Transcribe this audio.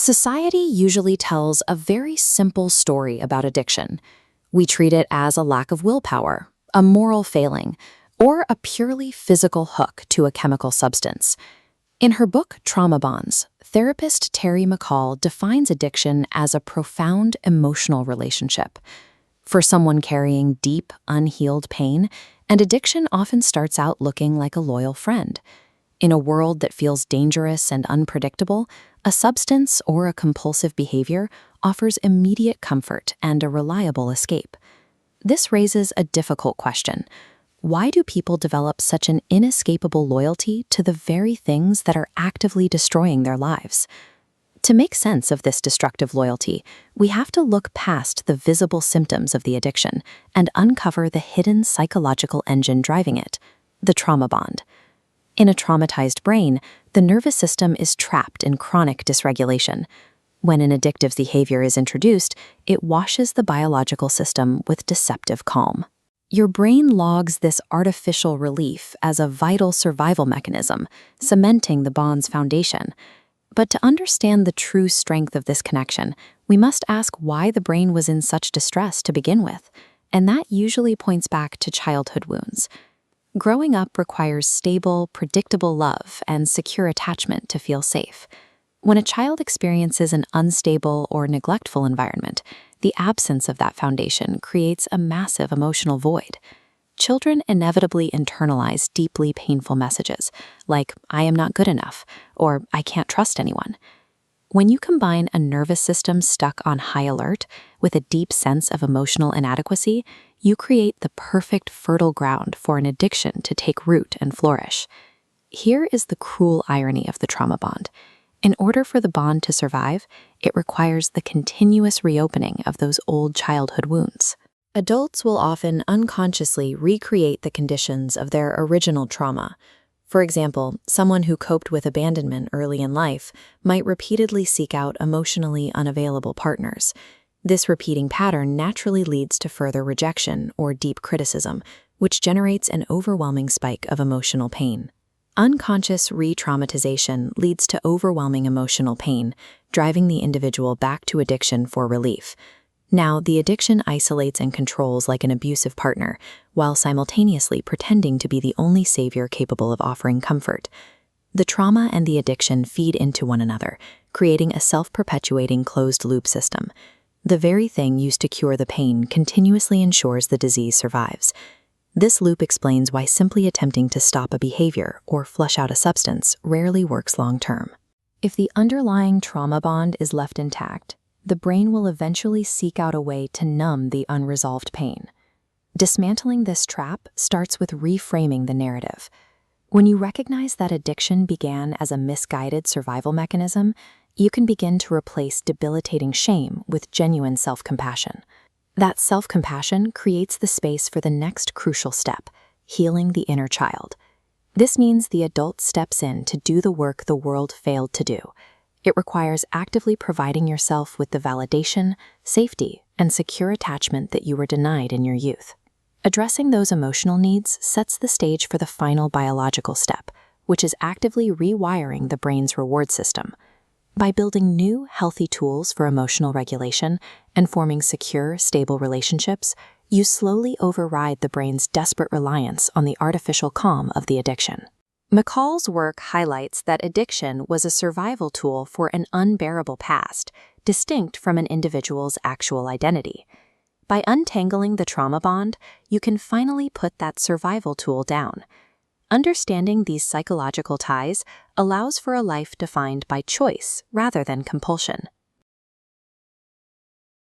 Society usually tells a very simple story about addiction. We treat it as a lack of willpower, a moral failing, or a purely physical hook to a chemical substance. In her book, Trauma Bonds, therapist Terry McCall defines addiction as a profound emotional relationship. For someone carrying deep, unhealed pain, an addiction often starts out looking like a loyal friend. In a world that feels dangerous and unpredictable, a substance or a compulsive behavior offers immediate comfort and a reliable escape. This raises a difficult question. Why do people develop such an inescapable loyalty to the very things that are actively destroying their lives? To make sense of this destructive loyalty, we have to look past the visible symptoms of the addiction and uncover the hidden psychological engine driving it, the trauma bond. In a traumatized brain, the nervous system is trapped in chronic dysregulation. When an addictive behavior is introduced, it washes the biological system with deceptive calm. Your brain logs this artificial relief as a vital survival mechanism, cementing the bond's foundation. But to understand the true strength of this connection, we must ask why the brain was in such distress to begin with, and that usually points back to childhood wounds. Growing up requires stable, predictable love and secure attachment to feel safe. When a child experiences an unstable or neglectful environment, the absence of that foundation creates a massive emotional void. Children inevitably internalize deeply painful messages, like, "I am not good enough," or "I can't trust anyone." When you combine a nervous system stuck on high alert with a deep sense of emotional inadequacy, you create the perfect fertile ground for an addiction to take root and flourish. Here is the cruel irony of the trauma bond. In order for the bond to survive, it requires the continuous reopening of those old childhood wounds. Adults will often unconsciously recreate the conditions of their original trauma. For example, someone who coped with abandonment early in life might repeatedly seek out emotionally unavailable partners. This repeating pattern naturally leads to further rejection or deep criticism, which generates an overwhelming spike of emotional pain. Unconscious re-traumatization leads to overwhelming emotional pain, driving the individual back to addiction for relief. Now, the addiction isolates and controls like an abusive partner, while simultaneously pretending to be the only savior capable of offering comfort. The trauma and the addiction feed into one another, creating a self-perpetuating closed-loop system. The very thing used to cure the pain continuously ensures the disease survives. This loop explains why simply attempting to stop a behavior or flush out a substance rarely works long-term. If the underlying trauma bond is left intact, the brain will eventually seek out a way to numb the unresolved pain. Dismantling this trap starts with reframing the narrative. When you recognize that addiction began as a misguided survival mechanism, you can begin to replace debilitating shame with genuine self-compassion. That self-compassion creates the space for the next crucial step, healing the inner child. This means the adult steps in to do the work the world failed to do. It requires actively providing yourself with the validation, safety, and secure attachment that you were denied in your youth. Addressing those emotional needs sets the stage for the final biological step, which is actively rewiring the brain's reward system. By building new, healthy tools for emotional regulation and forming secure, stable relationships, you slowly override the brain's desperate reliance on the artificial calm of the addiction. McCall's work highlights that addiction was a survival tool for an unbearable past, distinct from an individual's actual identity. By untangling the trauma bond, you can finally put that survival tool down. Understanding these psychological ties allows for a life defined by choice rather than compulsion.